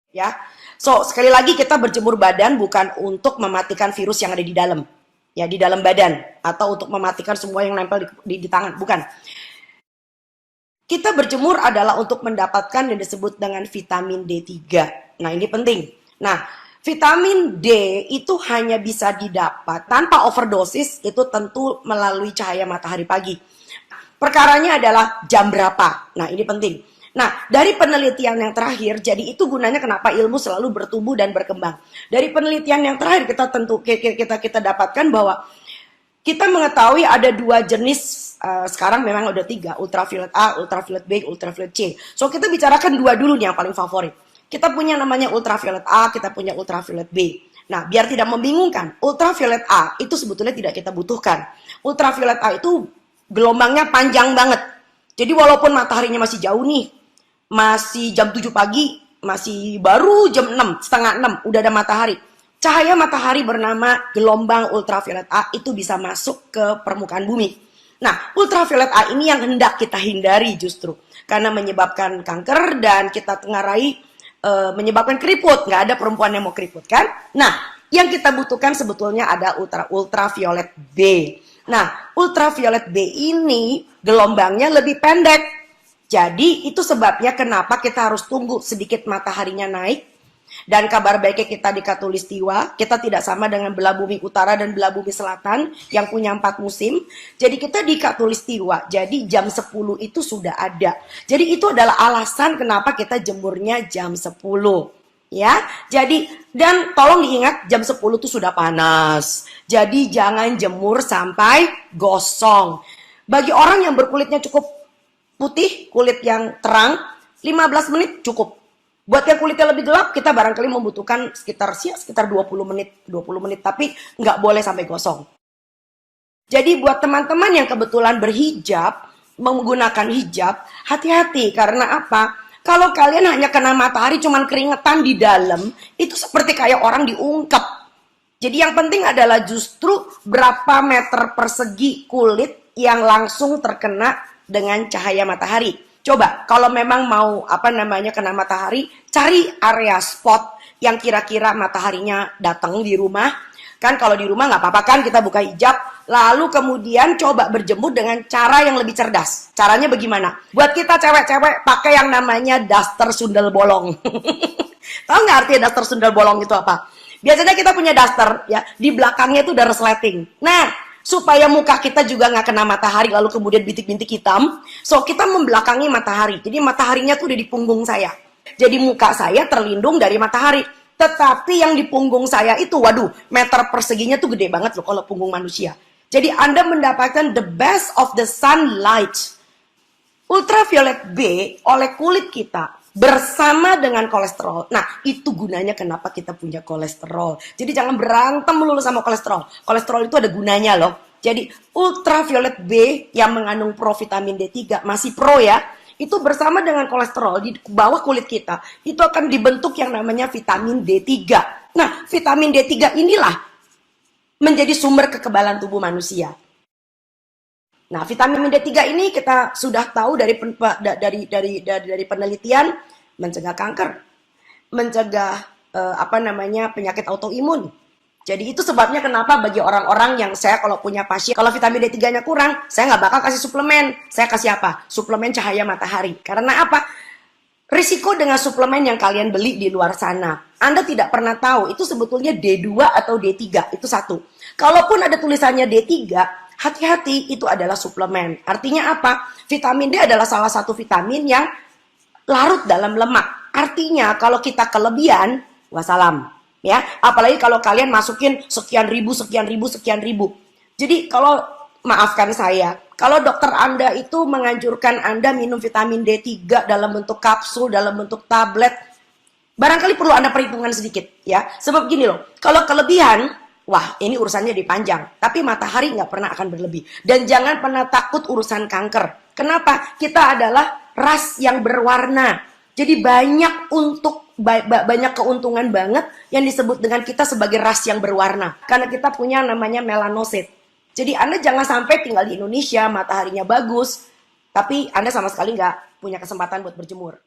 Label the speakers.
Speaker 1: Ya. So, sekali lagi kita berjemur badan bukan untuk mematikan virus yang ada di dalam. Ya, di dalam badan atau untuk mematikan semua yang nempel di tangan, bukan. Kita berjemur adalah untuk mendapatkan yang disebut dengan vitamin D3. Nah, ini penting. Nah, vitamin D itu hanya bisa didapat tanpa overdosis, itu tentu melalui cahaya matahari pagi. Perkaranya adalah jam berapa. Nah, ini penting. Nah, dari penelitian yang terakhir, jadi itu gunanya kenapa ilmu selalu bertumbuh dan berkembang. Dari penelitian yang terakhir kita dapatkan bahwa kita mengetahui ada dua jenis, sekarang memang udah tiga, ultraviolet A, ultraviolet B, ultraviolet C. So, kita bicarakan dua dulu nih yang paling favorit. Kita punya namanya ultraviolet A, kita punya ultraviolet B. Nah, biar tidak membingungkan, ultraviolet A itu sebetulnya tidak kita butuhkan. Ultraviolet A itu gelombangnya panjang banget. Jadi walaupun mataharinya masih jauh nih, masih jam 7 pagi, masih baru jam 6, setengah 6, udah ada matahari. Cahaya matahari bernama gelombang ultraviolet A itu bisa masuk ke permukaan bumi. Nah, ultraviolet A ini yang hendak kita hindari justru. Karena menyebabkan kanker dan kita tengarai menyebabkan keriput. Nggak ada perempuan yang mau keriput kan? Nah, yang kita butuhkan sebetulnya ada ultraviolet B. Nah, ultraviolet B ini gelombangnya lebih pendek. Jadi, itu sebabnya kenapa kita harus tunggu sedikit mataharinya naik. Dan kabar baiknya kita di Katulistiwa, kita tidak sama dengan belah bumi utara dan belah bumi selatan yang punya 4 musim. Jadi kita di Katulistiwa, jadi jam 10 itu sudah ada. Jadi itu adalah alasan kenapa kita jemurnya jam 10. Ya, jadi dan tolong diingat jam 10 itu sudah panas. Jadi jangan jemur sampai gosong. Bagi orang yang berkulitnya cukup putih, kulit yang terang, 15 menit cukup. Buat yang kulitnya lebih gelap, kita barangkali membutuhkan sekitar 20 menit, tapi nggak boleh sampai gosong. Jadi buat teman-teman yang kebetulan berhijab, menggunakan hijab, hati-hati karena apa? Kalau kalian hanya kena matahari cuman keringetan di dalam, itu seperti kayak orang diungkep. Jadi yang penting adalah justru berapa meter persegi kulit yang langsung terkena dengan cahaya matahari. Coba kalau memang mau kena matahari, cari area spot yang kira-kira mataharinya datang di rumah. Kan kalau di rumah nggak apa-apa kan kita buka hijab, lalu kemudian coba berjemur dengan cara yang lebih cerdas. Caranya bagaimana? Buat kita cewek-cewek pakai yang namanya daster sundel bolong. Tahu nggak artinya daster sundel bolong itu apa? Biasanya kita punya daster ya, di belakangnya itu udah resleting. Nah, supaya muka kita juga nggak kena matahari lalu kemudian bintik-bintik hitam, so kita membelakangi matahari. Jadi mataharinya tuh udah di punggung saya. Jadi muka saya terlindung dari matahari. Tetapi yang di punggung saya itu, waduh, meter perseginya tuh gede banget loh kalau punggung manusia. Jadi Anda mendapatkan the best of the sunlight. Ultraviolet B oleh kulit kita bersama dengan kolesterol. Nah, itu gunanya kenapa kita punya kolesterol. Jadi jangan berantem melulu sama kolesterol. Kolesterol itu ada gunanya loh. Jadi ultraviolet B yang mengandung provitamin D3 masih pro ya. Itu bersama dengan kolesterol di bawah kulit kita, itu akan dibentuk yang namanya vitamin D3. Nah, vitamin D3 inilah menjadi sumber kekebalan tubuh manusia. Nah, vitamin D3 ini kita sudah tahu dari penelitian mencegah kanker, mencegah penyakit autoimun. Jadi itu sebabnya kenapa bagi orang-orang yang saya kalau punya pasien, kalau vitamin D3-nya kurang, saya nggak bakal kasih suplemen. Saya kasih apa? Suplemen cahaya matahari. Karena apa? Risiko dengan suplemen yang kalian beli di luar sana, Anda tidak pernah tahu itu sebetulnya D2 atau D3, itu satu. Kalaupun ada tulisannya D3, hati-hati, itu adalah suplemen. Artinya apa? Vitamin D adalah salah satu vitamin yang larut dalam lemak. Artinya kalau kita kelebihan, wassalam. Ya, apalagi kalau kalian masukin sekian ribu. Jadi kalau maafkan saya, kalau dokter Anda itu menganjurkan Anda minum vitamin D3 dalam bentuk kapsul, dalam bentuk tablet, barangkali perlu Anda perhitungan sedikit ya. Sebab gini loh, kalau kelebihan, wah ini urusannya dipanjang. Tapi matahari nggak pernah akan berlebih. Dan jangan pernah takut urusan kanker. Kenapa? Kita adalah ras yang berwarna. Jadi banyak keuntungan banget yang disebut dengan kita sebagai ras yang berwarna. Karena kita punya namanya melanosit. Jadi Anda jangan sampai tinggal di Indonesia, mataharinya bagus, tapi Anda sama sekali nggak punya kesempatan buat berjemur.